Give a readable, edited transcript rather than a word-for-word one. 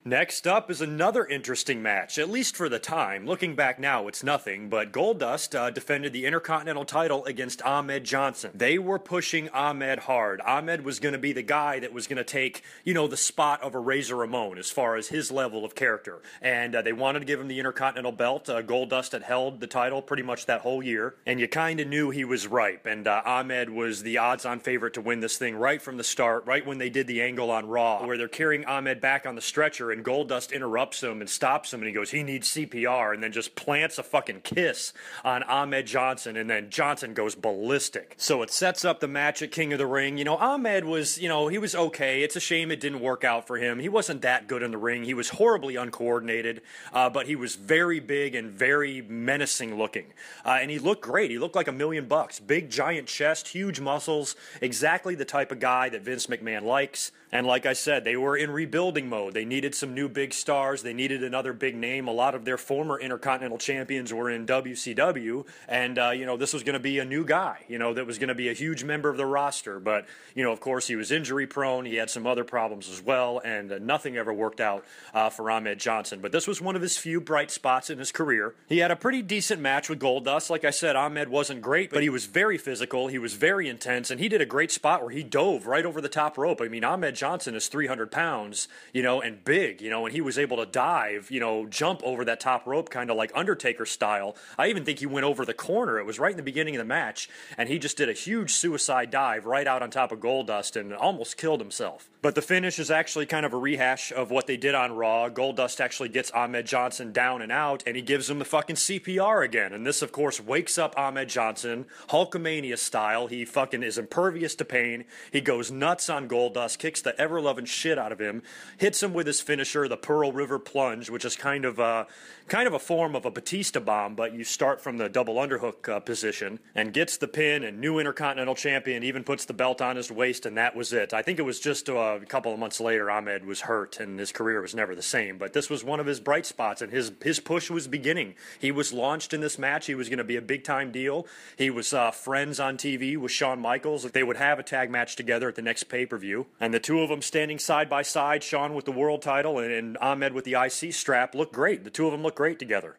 Next up is another interesting match, at least for the time. Looking back now, it's nothing, but Goldust defended the Intercontinental title against Ahmed Johnson. They were pushing Ahmed hard. Ahmed was going to be the guy that was going to take, the spot of a Razor Ramon as far as his level of character. And they wanted to give him the Intercontinental belt. Goldust had held the title pretty much that whole year, and you kind of knew he was ripe. And Ahmed was the odds-on favorite to win this thing right from the start, right when they did the angle on Raw, where they're carrying Ahmed back on the stretcher, and Goldust interrupts him and stops him, and he goes, he needs CPR, and then just plants a fucking kiss on Ahmed Johnson, and then Johnson goes ballistic. So it sets up the match at King of the Ring. Ahmed was, he was okay. It's a shame it didn't work out for him. He wasn't that good in the ring. He was horribly uncoordinated, but he was very big and very menacing looking. And he looked great. He looked like $1 million. Big, giant chest, huge muscles, exactly the type of guy that Vince McMahon likes. And like I said, they were in rebuilding mode. They needed some new big stars. They needed another big name. A lot of their former Intercontinental champions were in WCW. And, this was going to be a new guy, that was going to be a huge member of the roster. But, of course, he was injury prone. He had some other problems as well. And nothing ever worked out for Ahmed Johnson. But this was one of his few bright spots in his career. He had a pretty decent match with Goldust. Like I said, Ahmed wasn't great, but he was very physical. He was very intense. And he did a great spot where he dove right over the top rope. I mean, Ahmed Johnson is 300 pounds, and big, and he was able to dive, jump over that top rope kind of like Undertaker style. I even think he went over the corner. It was right in the beginning of the match, and he just did a huge suicide dive right out on top of Goldust and almost killed himself. But the finish is actually kind of a rehash of what they did on Raw. Goldust actually gets Ahmed Johnson down and out, and he gives him the fucking CPR again. And this, of course, wakes up Ahmed Johnson, Hulkamania style. He fucking is impervious to pain. He goes nuts on Goldust, kicks the ever-loving shit out of him, hits him with his finisher, the Pearl River Plunge, which is kind of a form of a Batista bomb, but you start from the double underhook position, and gets the pin, and new Intercontinental Champion, even puts the belt on his waist, and that was it. I think it was just a couple of months later Ahmed was hurt, and his career was never the same, but this was one of his bright spots, and his push was beginning. He was launched in this match. He was going to be a big-time deal. He was friends on TV with Shawn Michaels. They would have a tag match together at the next pay-per-view, and the two of them standing side by side, Shawn with the world title and Ahmed with the IC strap, looked great. The two of them looked great together.